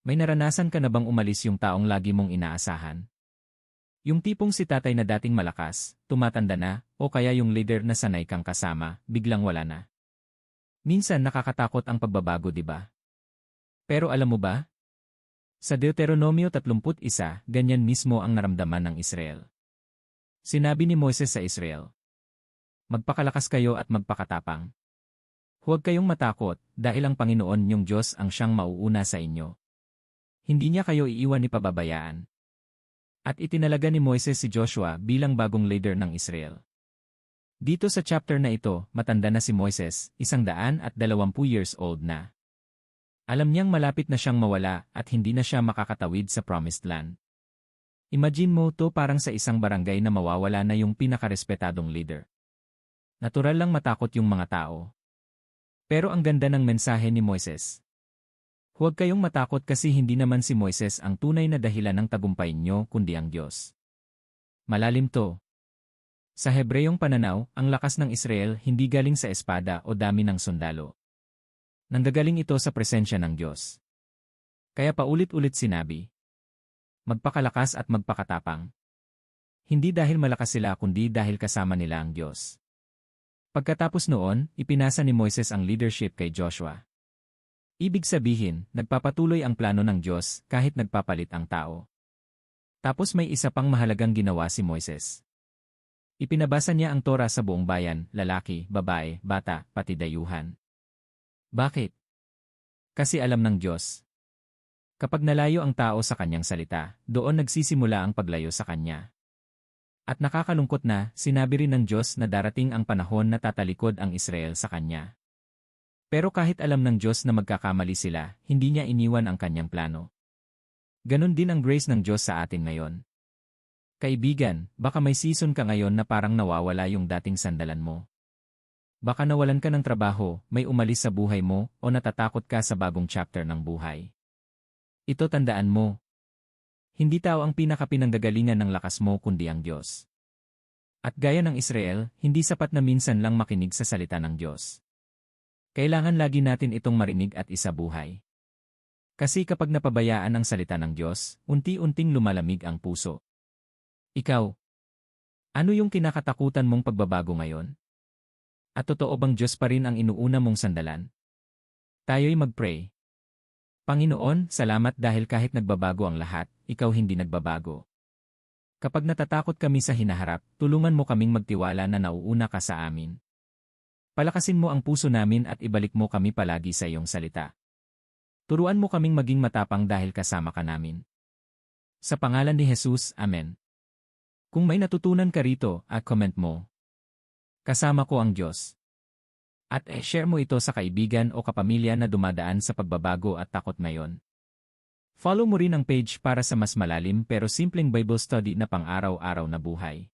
May naranasan ka na bang umalis yung taong lagi mong inaasahan? Yung tipong si tatay na dating malakas, tumatanda na, o kaya yung leader na sanay kang kasama, biglang wala na. Minsan nakakatakot ang pagbabago, di ba? Pero alam mo ba? Sa Deuteronomio 31, ganyan mismo ang naramdaman ng Israel. Sinabi ni Moises sa Israel, "Magpakalakas kayo at magpakatapang. Huwag kayong matakot, dahil ang Panginoon niyong Diyos ang siyang mauuna sa inyo. Hindi niya kayo iiwan ni pababayaan." At itinalaga ni Moises si Joshua bilang bagong leader ng Israel. Dito sa chapter na ito, matanda na si Moises, 120 years old na. Alam niyang malapit na siyang mawala at hindi na siya makakatawid sa Promised Land. Imagine mo to, parang sa isang barangay na mawawala na yung pinakarespetadong leader. Natural lang matakot yung mga tao. Pero ang ganda ng mensahe ni Moises. Huwag kayong matakot kasi hindi naman si Moises ang tunay na dahilan ng tagumpay niyo kundi ang Diyos. Malalim to. Sa Hebreyong pananaw, ang lakas ng Israel hindi galing sa espada o dami ng sundalo. Nanggagaling ito sa presensya ng Diyos. Kaya paulit-ulit sinabi, magpakalakas at magpakatapang. Hindi dahil malakas sila kundi dahil kasama nila ang Diyos. Pagkatapos noon, ipinasa ni Moises ang leadership kay Joshua. Ibig sabihin, nagpapatuloy ang plano ng Diyos kahit nagpapalit ang tao. Tapos may isa pang mahalagang ginawa si Moises. Ipinabasa niya ang Torah sa buong bayan, lalaki, babae, bata, pati dayuhan. Bakit? Kasi alam ng Diyos. Kapag nalayo ang tao sa kanyang salita, doon nagsisimula ang paglayo sa kanya. At nakakalungkot na, sinabi rin ng Diyos na darating ang panahon na tatalikod ang Israel sa kanya. Pero kahit alam ng Diyos na magkakamali sila, hindi niya iniwan ang kanyang plano. Ganon din ang grace ng Diyos sa atin ngayon. Kaibigan, baka may season ka ngayon na parang nawawala yung dating sandalan mo. Baka nawalan ka ng trabaho, may umalis sa buhay mo, o natatakot ka sa bagong chapter ng buhay. Ito tandaan mo. Hindi tao ang pinakapinanggagalingan ng lakas mo kundi ang Diyos. At gaya ng Israel, hindi sapat na minsan lang makinig sa salita ng Diyos. Kailangan lagi natin itong marinig at isabuhay. Kasi kapag napabayaan ang salita ng Diyos, unti-unting lumalamig ang puso. Ikaw, ano yung kinakatakutan mong pagbabago ngayon? At totoo bang Diyos pa rin ang inuuna mong sandalan? Tayo'y mag-pray. Panginoon, salamat dahil kahit nagbabago ang lahat, ikaw hindi nagbabago. Kapag natatakot kami sa hinaharap, tulungan mo kaming magtiwala na nauuna ka sa amin. Palakasin mo ang puso namin at ibalik mo kami palagi sa iyong salita. Turuan mo kaming maging matapang dahil kasama ka namin. Sa pangalan ni Jesus, Amen. Kung may natutunan ka rito, comment mo. Kasama ko ang Diyos. At share mo ito sa kaibigan o kapamilya na dumadaan sa pagbabago at takot ngayon. Follow mo rin ang page para sa mas malalim pero simpleng Bible study na pang-araw-araw na buhay.